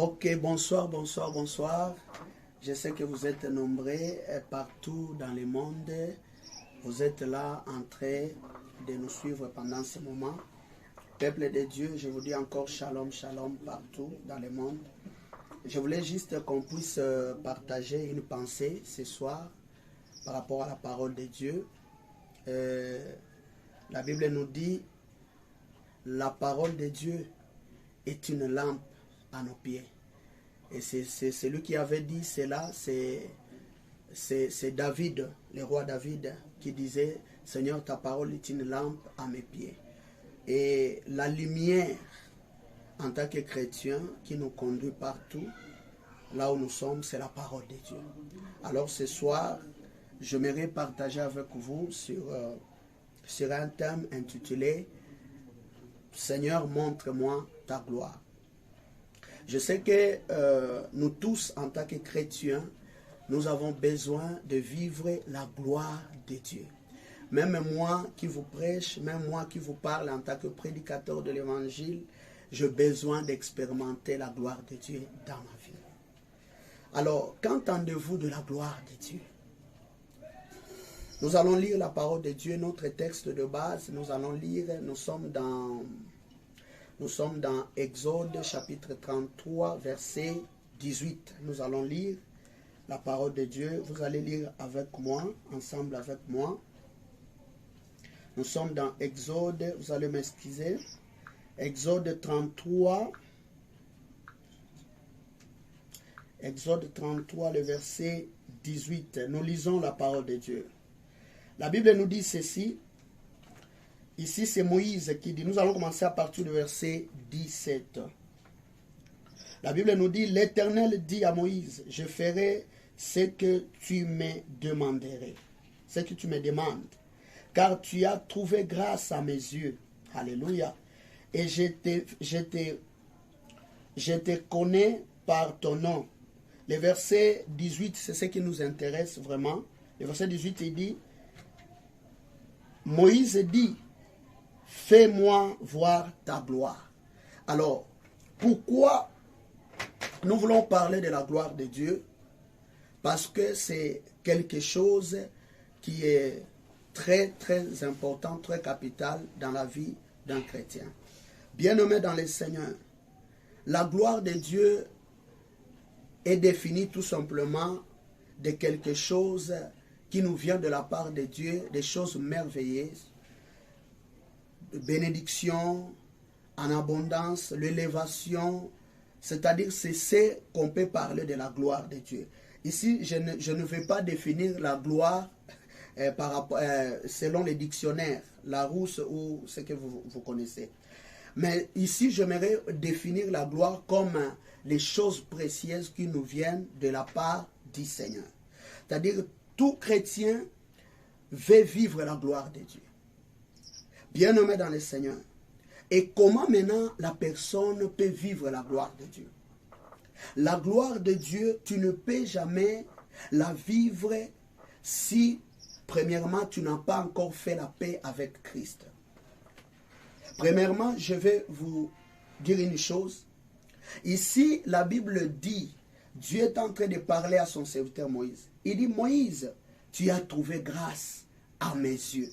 Ok, bonsoir, bonsoir, bonsoir. Je sais que vous êtes nombreux partout dans le monde. Vous êtes là en train de nous suivre pendant ce moment. Peuple de Dieu, je vous dis encore shalom, shalom partout dans le monde. Je voulais juste qu'on puisse partager une pensée ce soir par rapport à la parole de Dieu. La Bible nous dit, la parole de Dieu est une lampe à nos pieds. Et c'est celui qui avait dit cela, c'est David, le roi David, qui disait, Seigneur, ta parole est une lampe à mes pieds. Et la lumière, en tant que chrétien, qui nous conduit partout, là où nous sommes, c'est la parole de Dieu. Alors ce soir, j'aimerais partager avec vous sur un thème intitulé « Seigneur, montre-moi ta gloire ». Je sais que nous tous, en tant que chrétiens, nous avons besoin de vivre la gloire de Dieu. Même moi qui vous prêche, même moi qui vous parle en tant que prédicateur de l'évangile, j'ai besoin d'expérimenter la gloire de Dieu dans ma vie. Alors, qu'entendez-vous de la gloire de Dieu? Nous allons lire la parole de Dieu, notre texte de base. Nous allons lire, nous sommes dans Exode chapitre 33, verset 18. Nous allons lire la parole de Dieu. Vous allez lire avec moi, ensemble avec moi. Nous sommes dans Exode, vous allez m'excuser. Exode 33. Exode 33, le verset 18. Nous lisons la parole de Dieu. La Bible nous dit ceci. Ici, c'est Moïse qui dit, nous allons commencer à partir du verset 17. La Bible nous dit, l'Éternel dit à Moïse, je ferai ce que tu me demanderais, ce que tu me demandes, car tu as trouvé grâce à mes yeux. Alléluia. Et je te connais par ton nom. Le verset 18, c'est ce qui nous intéresse vraiment. Le verset 18, il dit, Moïse dit, fais-moi voir ta gloire. Alors, pourquoi nous voulons parler de la gloire de Dieu? Parce que c'est quelque chose qui est très, très important, très capital dans la vie d'un chrétien. Bien-aimé dans le Seigneur, la gloire de Dieu est définie tout simplement de quelque chose qui nous vient de la part de Dieu, des choses merveilleuses, de bénédiction, en abondance, l'élévation, c'est-à-dire c'est ce qu'on peut parler de la gloire de Dieu. Ici, je ne vais pas définir la gloire selon les dictionnaires, Larousse ou ce que vous connaissez. Mais ici, j'aimerais définir la gloire comme les choses précieuses qui nous viennent de la part du Seigneur. C'est-à-dire, tout chrétien veut vivre la gloire de Dieu. Bien-aimé dans le Seigneur. Et comment maintenant la personne peut vivre la gloire de Dieu? La gloire de Dieu, tu ne peux jamais la vivre si, premièrement, tu n'as pas encore fait la paix avec Christ. Premièrement, je vais vous dire une chose. Ici, la Bible dit, Dieu est en train de parler à son serviteur Moïse. Il dit, Moïse, tu as trouvé grâce à mes yeux.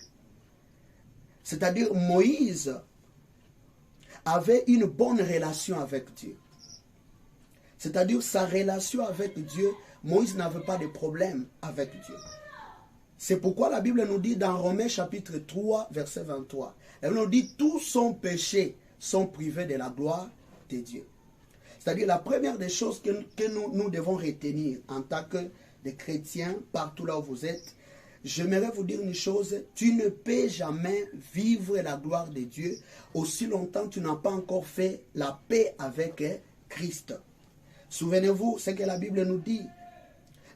C'est-à-dire, Moïse avait une bonne relation avec Dieu. C'est-à-dire, sa relation avec Dieu, Moïse n'avait pas de problème avec Dieu. C'est pourquoi la Bible nous dit dans Romains chapitre 3, verset 23, elle nous dit, tous son péchés sont privés de la gloire de Dieu. C'est-à-dire, la première des choses que nous devons retenir en tant que des chrétiens, partout là où vous êtes, j'aimerais vous dire une chose, tu ne peux jamais vivre la gloire de Dieu aussi longtemps que tu n'as pas encore fait la paix avec Christ. Souvenez-vous ce que la Bible nous dit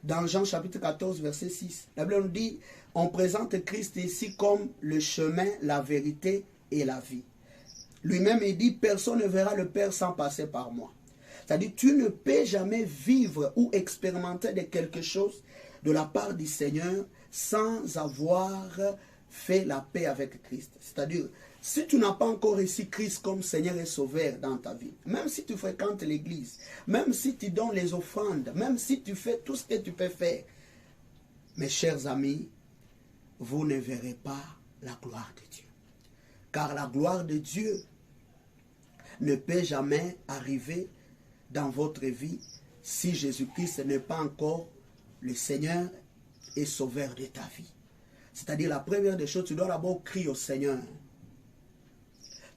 dans Jean chapitre 14, verset 6. La Bible nous dit, on présente Christ ici comme le chemin, la vérité et la vie. Lui-même, il dit, personne ne verra le Père sans passer par moi. C'est-à-dire, tu ne peux jamais vivre ou expérimenter de quelque chose de la part du Seigneur sans avoir fait la paix avec Christ. C'est-à-dire, Si tu n'as pas encore reçu Christ comme Seigneur et Sauveur dans ta vie, même si tu fréquentes l'église, même si tu donnes les offrandes, même si tu fais tout ce que tu peux faire, mes chers amis, vous ne verrez pas la gloire de Dieu. Car la gloire de Dieu ne peut jamais arriver dans votre vie si Jésus-Christ n'est pas encore le Seigneur et Sauveur de ta vie. C'est-à-dire la première des choses, tu dois d'abord crier au Seigneur.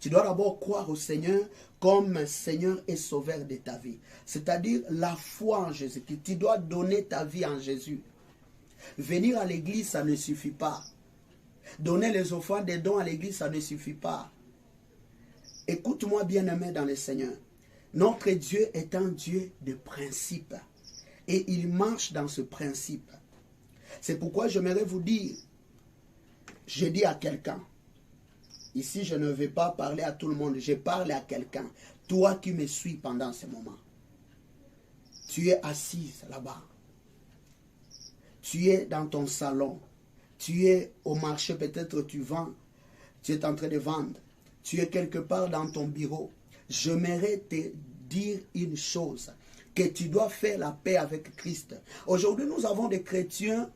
Tu dois d'abord croire au Seigneur comme Seigneur et Sauveur de ta vie. C'est-à-dire la foi en Jésus-Christ. Tu dois donner ta vie en Jésus. Venir à l'église, ça ne suffit pas. Donner les offrandes des dons à l'église, ça ne suffit pas. Écoute-moi, bien-aimé dans le Seigneur. Notre Dieu est un Dieu de principe. Et il marche dans ce principe. C'est pourquoi j'aimerais vous dire, je dis à quelqu'un, ici je ne vais pas parler à tout le monde, je parle à quelqu'un, toi qui me suis pendant ce moment. Tu es assise là-bas. Tu es dans ton salon. Tu es au marché, peut-être tu vends. Tu es en train de vendre. Tu es quelque part dans ton bureau. J'aimerais te dire une chose, que tu dois faire la paix avec Christ. Aujourd'hui, nous avons des chrétiens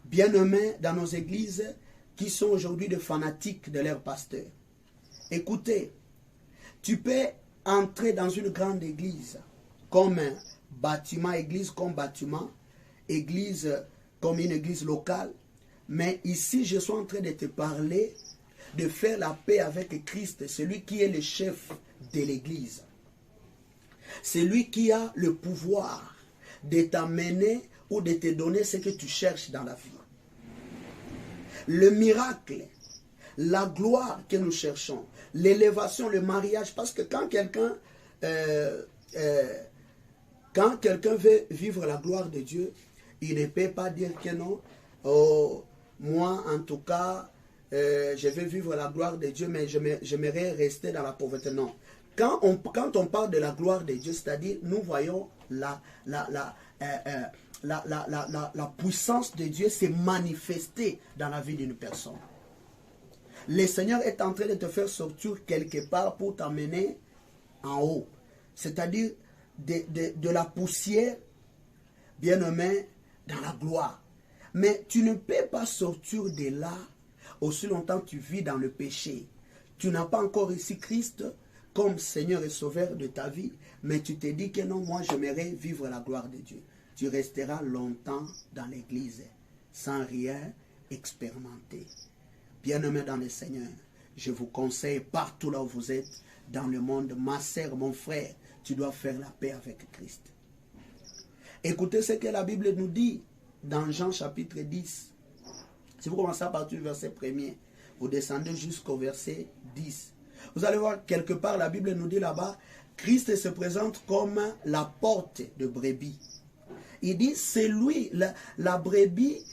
bien-aimés dans nos églises qui sont aujourd'hui des fanatiques de leur pasteur. Écoutez, tu peux entrer dans une grande église comme un bâtiment, église comme bâtiment, église comme une église locale, mais ici je suis en train de te parler de faire la paix avec Christ, celui qui est le chef de l'église. C'est lui qui a le pouvoir de t'amener ou de te donner ce que tu cherches dans la vie. Le miracle, la gloire que nous cherchons, l'élévation, le mariage, parce que quand quelqu'un veut vivre la gloire de Dieu, il ne peut pas dire que non, oh, moi en tout cas, je vais vivre la gloire de Dieu, mais j'aimerais rester dans la pauvreté. Non. Quand on parle de la gloire de Dieu, c'est-à-dire nous voyons la puissance de Dieu s'est manifestée dans la vie d'une personne. Le Seigneur est en train de te faire sortir quelque part pour t'amener en haut. C'est-à-dire de la poussière, bien-aimé, dans la gloire. Mais tu ne peux pas sortir de là aussi longtemps que tu vis dans le péché. Tu n'as pas encore reçu Christ comme Seigneur et Sauveur de ta vie, mais tu te dis que non, moi j'aimerais vivre la gloire de Dieu. Tu resteras longtemps dans l'église sans rien expérimenter. Bien-aimé dans le Seigneur, je vous conseille partout là où vous êtes, dans le monde, ma sœur, mon frère, tu dois faire la paix avec Christ. Écoutez ce que la Bible nous dit dans Jean chapitre 10. Si vous commencez à partir du verset 1er, vous descendez jusqu'au verset 10. Vous allez voir quelque part, la Bible nous dit là-bas, Christ se présente comme la porte de brebis. Il dit, c'est lui, la brebis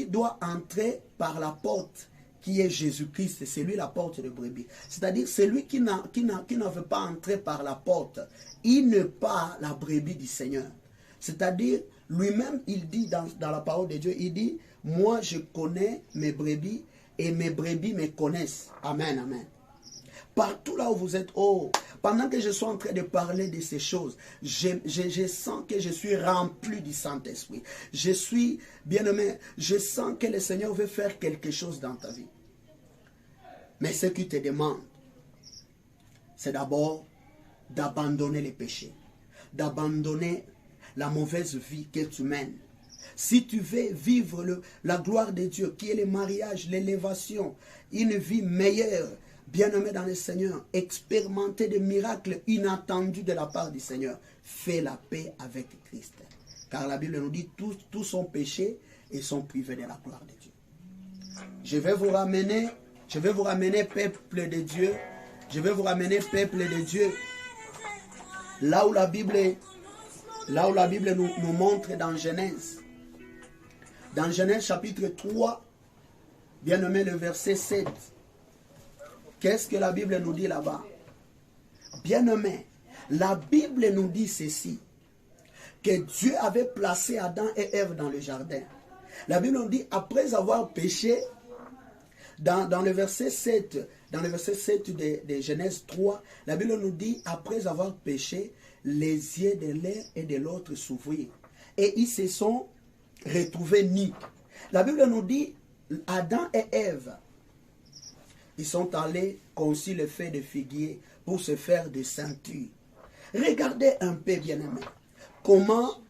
doit entrer par la porte qui est Jésus-Christ. C'est lui la porte de brebis. C'est-à-dire, celui qui ne veut pas entrer par la porte, il n'est pas la brebis du Seigneur. C'est-à-dire, lui-même, il dit dans la parole de Dieu, il dit, moi je connais mes brebis et mes brebis me connaissent. Amen, amen. Partout là où vous êtes, oh, pendant que je suis en train de parler de ces choses, je sens que je suis rempli du Saint-Esprit. Je suis, bien-aimé, je sens que le Seigneur veut faire quelque chose dans ta vie. Mais ce qu'il te demande, c'est d'abord d'abandonner les péchés, d'abandonner la mauvaise vie que tu mènes. Si tu veux vivre la gloire de Dieu, qui est le mariage, l'élévation, une vie meilleure, bien-aimé dans le Seigneur, expérimenter des miracles inattendus de la part du Seigneur, fais la paix avec Christ. Car la Bible nous dit, tous sont péchés et sont privés de la gloire de Dieu. Je vais vous ramener, peuple de Dieu, là où la Bible nous montre dans Genèse. Dans Genèse chapitre 3, bien-aimé, le verset 7. Qu'est-ce que la Bible nous dit là-bas? Bien-aimé, la Bible nous dit ceci, que Dieu avait placé Adam et Ève dans le jardin. La Bible nous dit, après avoir péché, Dans le verset 7, de Genèse 3, la Bible nous dit, après avoir péché, les yeux de l'un et de l'autre s'ouvrirent. Et ils se sont retrouvés nus. La Bible nous dit, Adam et Ève, ils sont allés conçu le fait de figuier pour se faire des ceintures. Regardez un peu, bien-aimés, comment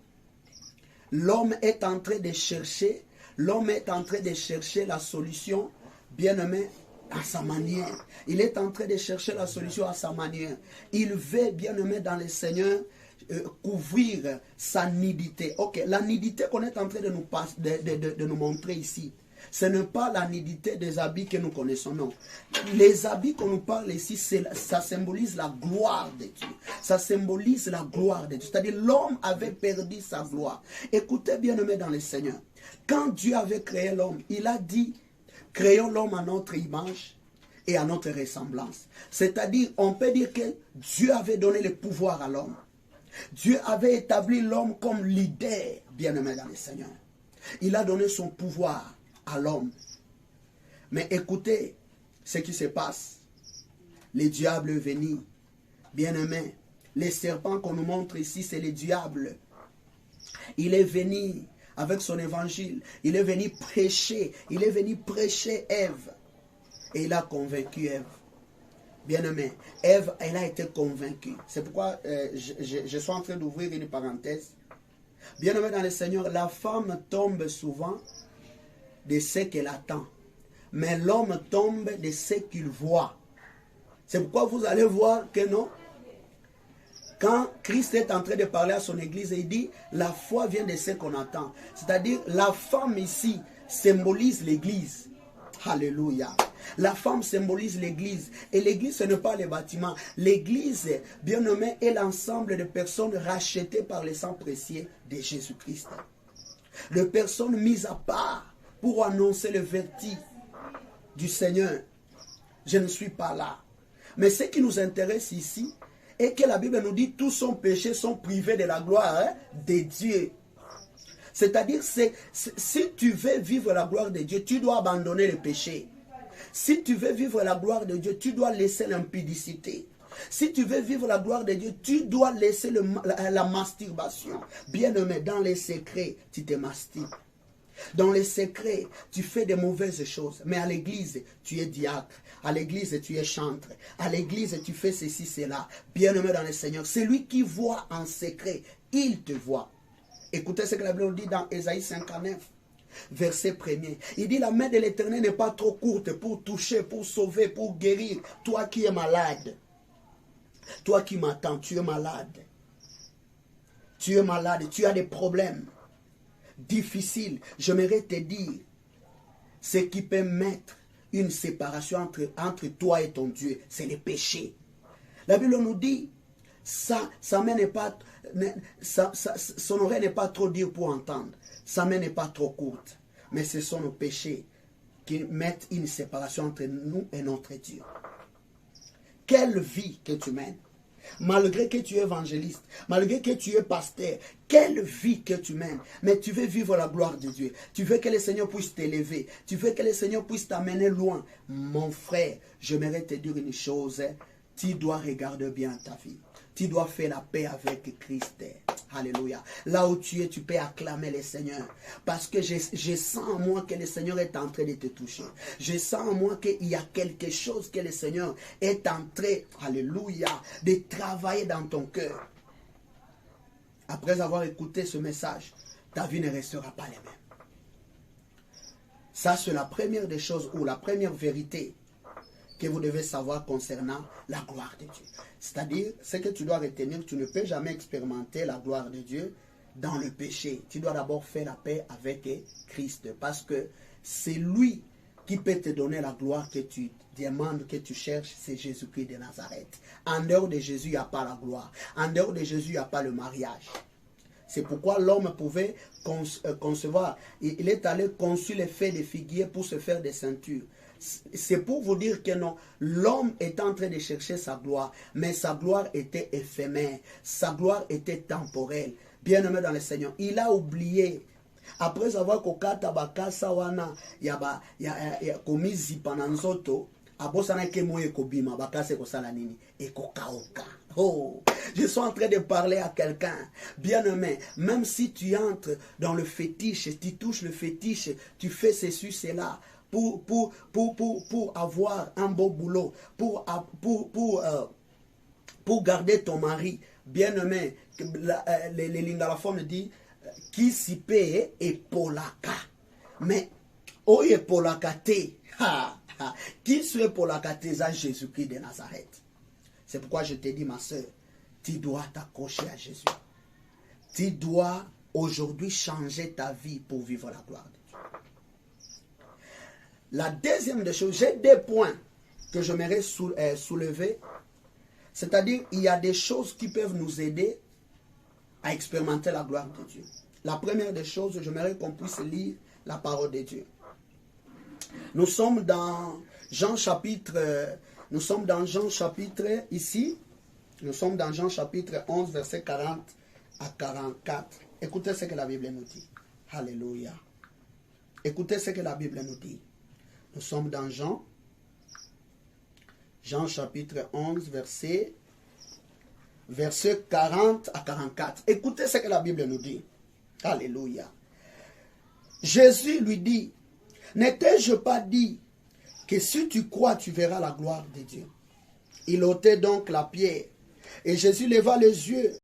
l'homme est en train de chercher, la solution, bien-aimé, à sa manière. Il est en train de chercher la solution à sa manière. Il veut, bien-aimé, dans le Seigneur, couvrir sa nudité. Ok, la nudité qu'on est en train de nous montrer ici, ce n'est pas la nudité des habits que nous connaissons, non. Les habits qu'on nous parle ici, ça symbolise la gloire de Dieu. Ça symbolise la gloire de Dieu. C'est-à-dire l'homme avait perdu sa gloire. Écoutez, bien-aimés dans le Seigneur, quand Dieu avait créé l'homme, il a dit, créons l'homme à notre image et à notre ressemblance. C'est-à-dire, on peut dire que Dieu avait donné le pouvoir à l'homme. Dieu avait établi l'homme comme leader, bien-aimé dans le Seigneur. Il a donné son pouvoir à l'homme. Mais écoutez ce qui se passe. Le diable est venu. Bien-aimé, les serpents qu'on nous montre ici, c'est le diable. Il est venu avec son évangile. Il est venu prêcher. Il est venu prêcher Ève. Et il a convaincu Ève. Bien-aimé, Ève, elle a été convaincue. C'est pourquoi je suis en train d'ouvrir une parenthèse. Bien-aimé dans le Seigneur, la femme tombe souvent de ce qu'elle attend. Mais l'homme tombe de ce qu'il voit. C'est pourquoi vous allez voir que non. Quand Christ est en train de parler à son église, il dit, la foi vient de ce qu'on attend. C'est-à-dire, la femme ici symbolise l'église. Alléluia. La femme symbolise l'église. Et l'église, ce n'est pas les bâtiments. L'église, bien nommée, est l'ensemble de personnes rachetées par le sang précieux de Jésus-Christ. De personnes mises à part pour annoncer le verdict du Seigneur. Je ne suis pas là. Mais ce qui nous intéresse ici est que la Bible nous dit tous son péchés sont privés de la gloire de Dieu. C'est-à-dire, si tu veux vivre la gloire de Dieu, tu dois abandonner le péché. Si tu veux vivre la gloire de Dieu, tu dois laisser l'impudicité. Si tu veux vivre la gloire de Dieu, tu dois laisser la masturbation. Bien-aimé, dans les secrets, tu te masturbes. Dans les secrets, tu fais de mauvaises choses. Mais à l'église, tu es diacre. À l'église, tu es chantre. À l'église, tu fais ceci, cela. Bien-aimé dans le Seigneur, c'est lui qui voit en secret. Il te voit. Écoutez ce que la Bible dit dans Ésaïe 59, verset 1er. Il dit, la main de l'Éternel n'est pas trop courte pour toucher, pour sauver, pour guérir. Toi qui es malade. Toi qui m'attends, tu es malade. Tu es malade, tu as des problèmes difficiles. J'aimerais te dire, ce qui peut mettre une séparation entre toi et ton Dieu, c'est le péché. La Bible nous dit, sa main n'est pas, son oreille n'est pas trop dure pour entendre. Sa main n'est pas trop courte. Mais ce sont nos péchés qui mettent une séparation entre nous et notre Dieu. Quelle vie que tu mènes, malgré que tu es évangéliste, malgré que tu es pasteur, quelle vie que tu mènes, mais tu veux vivre la gloire de Dieu. Tu veux que le Seigneur puisse t'élever. Tu veux que le Seigneur puisse t'amener loin. Mon frère, j'aimerais te dire une chose. Tu dois regarder bien ta vie. Tu dois faire la paix avec Christ. Alléluia. Là où tu es, tu peux acclamer le Seigneur. Parce que je sens en moi que le Seigneur est en train de te toucher. Je sens en moi qu'il y a quelque chose que le Seigneur est en train, alléluia, de travailler dans ton cœur. Après avoir écouté ce message, ta vie ne restera pas la même. Ça, c'est la première des choses, ou la première vérité que vous devez savoir concernant la gloire de Dieu. C'est-à-dire, ce que tu dois retenir, tu ne peux jamais expérimenter la gloire de Dieu dans le péché. Tu dois d'abord faire la paix avec Christ, parce que c'est lui qui peut te donner la gloire que tu demandes, que tu cherches, c'est Jésus-Christ de Nazareth. En dehors de Jésus, il n'y a pas la gloire. En dehors de Jésus, il n'y a pas le mariage. C'est pourquoi l'homme pouvait concevoir. Il est allé conçu les faits de figuier pour se faire des ceintures. C'est pour vous dire que non, l'homme est en train de chercher sa gloire, mais sa gloire était éphémère, sa gloire était temporelle. Bien-aimé dans le Seigneur, il a oublié Après avoir kokata bakasa wana ya komizi pananzoto, abosana ke moye kobima bakase kosala nini et kokaoka. Oh, je suis en train de parler à quelqu'un. Bien-aimé, même si tu entres dans le fétiche, tu touches le fétiche, tu fais ceci, cela, pour avoir un beau boulot, pour garder ton mari. Bien-aimé, les lingalaphone dit qui s'y paye et polaka. Mais, oh, et polaka te. Qui serait polaka te, ça Jésus-Christ de Nazareth. C'est pourquoi je te dis, ma soeur, tu dois t'accrocher à Jésus. Tu dois aujourd'hui changer ta vie pour vivre la gloire de Dieu. La deuxième des choses, j'ai des points que j'aimerais soulever. C'est-à-dire, il y a des choses qui peuvent nous aider à expérimenter la gloire de Dieu. La première des choses, j'aimerais qu'on puisse lire la parole de Dieu. Nous sommes dans Jean chapitre ici. Nous sommes dans Jean chapitre 11, verset 40 à 44. Écoutez ce que la Bible nous dit. Alléluia. Écoutez ce que la Bible nous dit. Nous sommes dans Jean chapitre 11, verset 40 à 44. Écoutez ce que la Bible nous dit. Alléluia. Jésus lui dit, n'ai-je pas dit que si tu crois, tu verras la gloire de Dieu? Il ôtait donc la pierre. Et Jésus leva les yeux